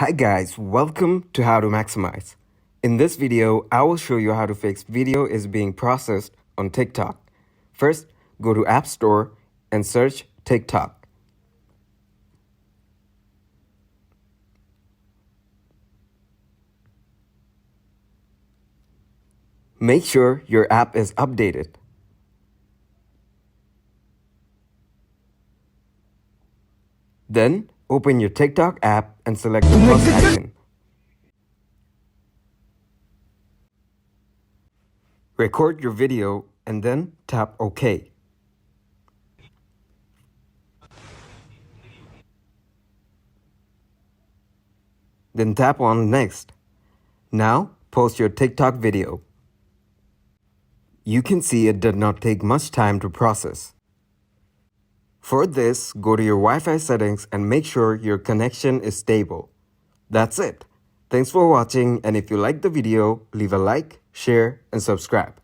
Hi guys, welcome to How to Maximize. In this video, I will show you how to fix video is being processed on TikTok. First, go to App Store and search TikTok. Make sure your app is updated. Then, open your TikTok app and select the plus icon. Record your video and then tap OK. Then tap on Next. Now, post your TikTok video. You can see it did not take much time to process. For this, go to your Wi-Fi settings and make sure your connection is stable. That's it. Thanks for watching, and if you liked the video, leave a like, share, and subscribe.